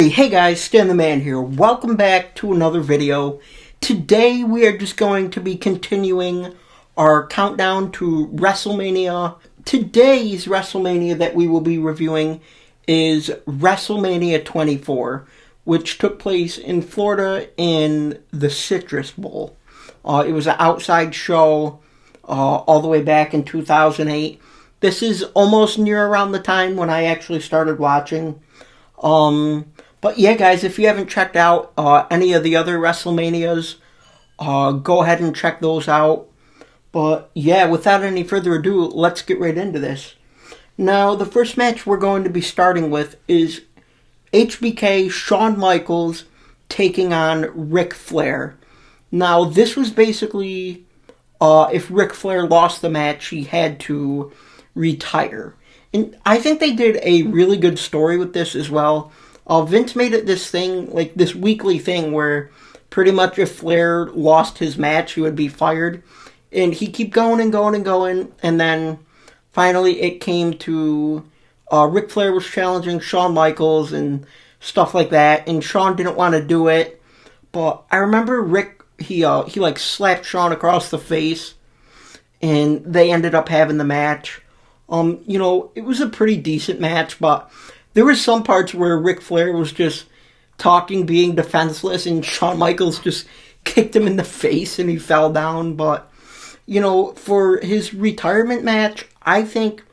Hey guys, Stan the Man here. Welcome back to another video. Today we are just going to be continuing our countdown to WrestleMania. Today's WrestleMania that we will be reviewing is WrestleMania 24, which took place in Florida in the Citrus Bowl. It was an outside show all the way back in 2008. This is almost near around the time when I actually started watching. But yeah, guys, if you haven't checked out any of the other WrestleManias, go ahead and check those out. But yeah, without any further ado, let's get right into this. Now, the first match we're going to be starting with is HBK Shawn Michaels taking on Ric Flair. Now, this was basically, if Ric Flair lost the match, he had to retire. And I think they did a really good story with this as well. Vince made it this thing, like this weekly thing where pretty much if Flair lost his match, he would be fired. And he kept going and going and going. And then finally it came to Ric Flair was challenging Shawn Michaels and stuff like that. And Shawn didn't want to do it. But I remember Rick, he like slapped Shawn across the face. And they ended up having the match. It was a pretty decent match, but there were some parts where Ric Flair was just talking, being defenseless, and Shawn Michaels just kicked him in the face and he fell down. But, for his retirement match, I think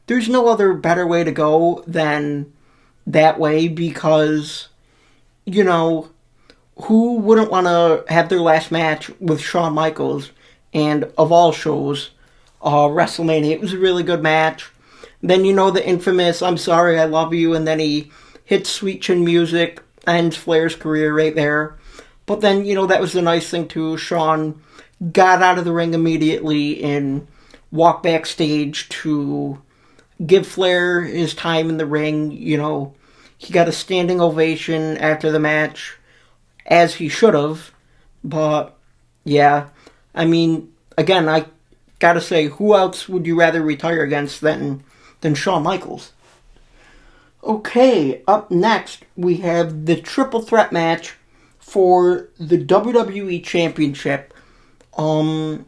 there's no other better way to go than that way because, who wouldn't want to have their last match with Shawn Michaels? And of all shows, WrestleMania. It was a really good match. Then the infamous "I'm sorry, I love you," and then he hits Sweet Chin Music, ends Flair's career right there. But then, that was the nice thing too. Shawn got out of the ring immediately and walked backstage to give Flair his time in the ring. He got a standing ovation after the match, as he should have. But, yeah, again, I gotta say, who else would you rather retire against than Shawn Michaels? Okay, up next, we have the triple threat match for the WWE Championship. I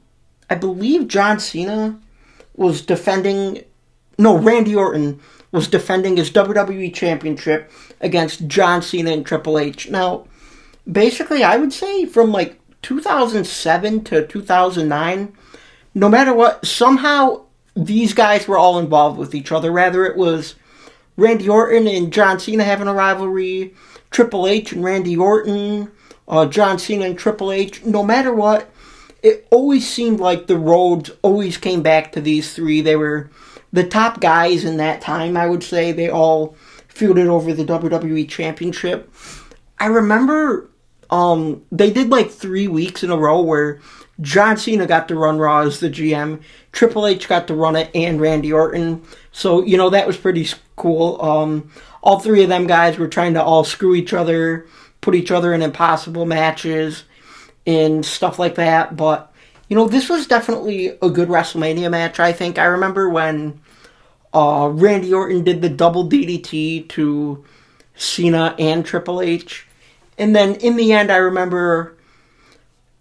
believe Randy Orton was defending his WWE Championship against John Cena and Triple H. Now, basically, I would say from 2007 to 2009, no matter what, somehow these guys were all involved with each other. Rather it was Randy Orton and John Cena having a rivalry, Triple H and Randy Orton, John Cena and Triple H. No matter what, it always seemed like the roads always came back to these three. They were the top guys in that time, I would say. They all feuded over the WWE Championship. I remember they did 3 weeks in a row where John Cena got to run Raw as the GM, Triple H got to run it, and Randy Orton. So, that was pretty cool. All three of them guys were trying to all screw each other, put each other in impossible matches, and stuff like that. But, this was definitely a good WrestleMania match, I think. I remember when Randy Orton did the double DDT to Cena and Triple H. And then in the end, I remember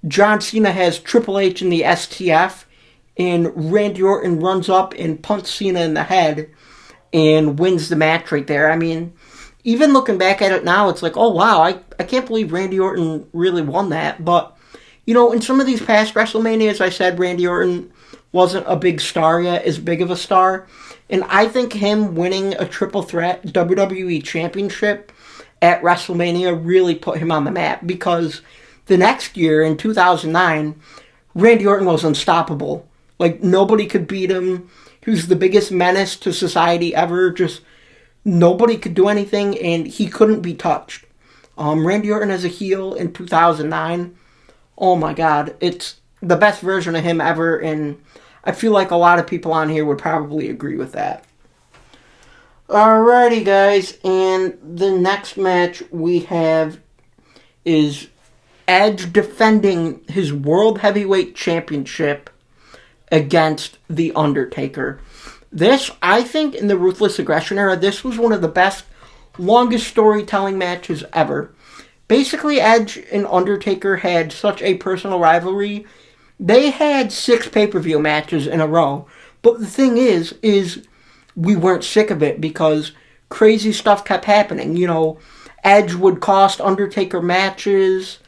John Cena has Triple H in the STF, and Randy Orton runs up and punts Cena in the head and wins the match right there. Even looking back at it now, it's like, oh wow, I can't believe Randy Orton really won that. But, in some of these past WrestleManias, I said Randy Orton wasn't a big star yet, as big of a star. And I think him winning a triple threat WWE Championship at WrestleMania really put him on the map, because the next year, in 2009, Randy Orton was unstoppable. Nobody could beat him. He was the biggest menace to society ever. Just nobody could do anything, and he couldn't be touched. Randy Orton as a heel in 2009, oh my god, it's the best version of him ever, and I feel like a lot of people on here would probably agree with that. Alrighty, guys, and the next match we have is Edge defending his World Heavyweight Championship against The Undertaker. This, I think, in the Ruthless Aggression era, this was one of the best longest storytelling matches ever. Basically, Edge and Undertaker had such a personal rivalry. They had 6 pay-per-view matches in a row. But the thing is we weren't sick of it because crazy stuff kept happening. You know, Edge would cost Undertaker matches.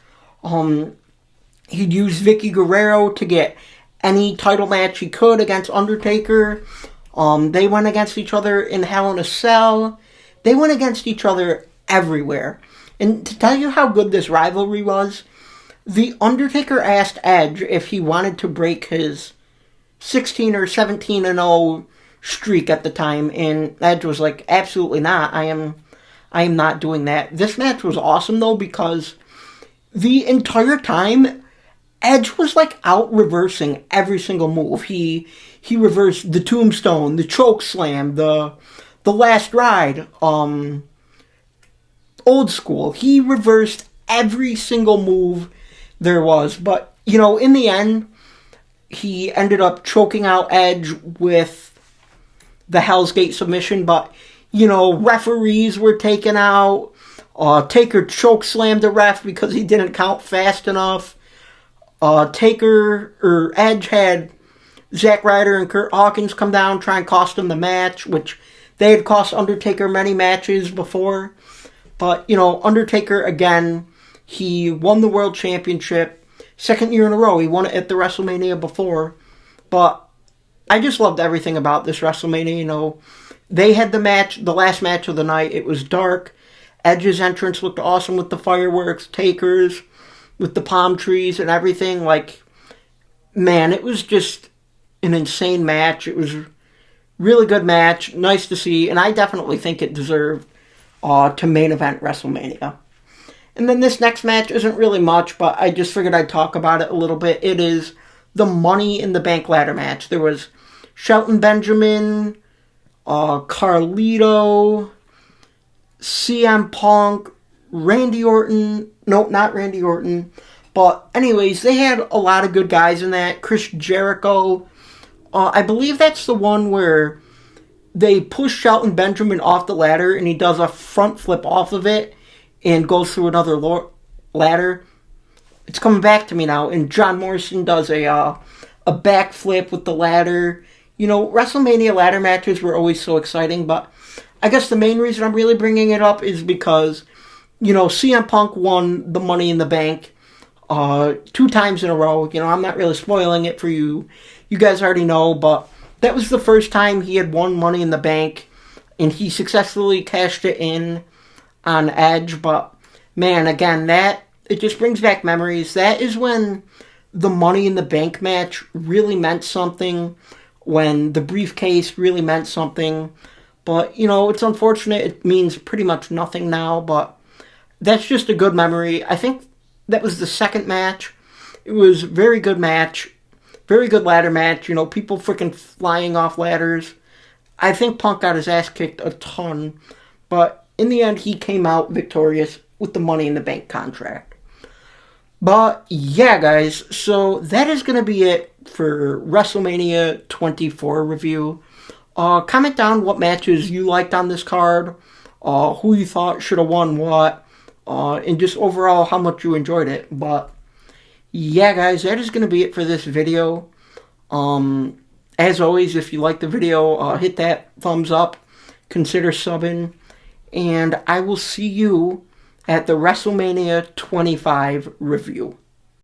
He'd use Vicky Guerrero to get any title match he could against Undertaker. They went against each other in Hell in a Cell. They went against each other everywhere. And to tell you how good this rivalry was, The Undertaker asked Edge if he wanted to break his 16 or 17-0 streak at the time, and Edge was like, absolutely not. I am not doing that. This match was awesome, though, because the entire time, Edge was like out reversing every single move. He reversed the tombstone, the choke slam, the last ride, old school. He reversed every single move there was. But, you know, in the end, he ended up choking out Edge with the Hell's Gate submission. But, you know, referees were taken out. Taker choke slammed the ref because he didn't count fast enough. Edge had Zack Ryder and Kurt Hawkins come down, try and cost him the match, which they had cost Undertaker many matches before. But, you know, Undertaker, again, he won the World Championship. 2nd year in a row. He won it at the WrestleMania before. But I just loved everything about this WrestleMania. You know, they had the last match of the night. It was dark. Edge's entrance looked awesome with the fireworks, Taker's with the palm trees and everything. Like, man, it was just an insane match. It was a really good match. Nice to see. And I definitely think it deserved to main event WrestleMania. And then this next match isn't really much, but I just figured I'd talk about it a little bit. It is the Money in the Bank ladder match. There was Shelton Benjamin, Carlito, CM Punk, Randy Orton. No, not Randy Orton. But anyways, they had a lot of good guys in that. Chris Jericho. I believe that's the one where they push Shelton Benjamin off the ladder and he does a front flip off of it and goes through another ladder. It's coming back to me now. And John Morrison does a backflip with the ladder. You know, WrestleMania ladder matches were always so exciting, but I guess the main reason I'm really bringing it up is because, you know, CM Punk won the Money in the Bank 2 times in a row. You know, I'm not really spoiling it for you. You guys already know, but that was the first time he had won Money in the Bank, and he successfully cashed it in on Edge. But, man, again, it just brings back memories. That is when the Money in the Bank match really meant something, when the briefcase really meant something. But, you know, it's unfortunate. It means pretty much nothing now, but that's just a good memory. I think that was the second match. It was a very good match. Very good ladder match. You know, people freaking flying off ladders. I think Punk got his ass kicked a ton. But in the end, he came out victorious with the Money in the Bank contract. But, yeah, guys. So, that is going to be it for WrestleMania 24 review. Comment down what matches you liked on this card. Who you thought should have won what. And just overall how much you enjoyed it. But, yeah, guys, that is going to be it for this video. As always, if you like the video, hit that thumbs up. Consider subbing. And I will see you at the WrestleMania 25 review.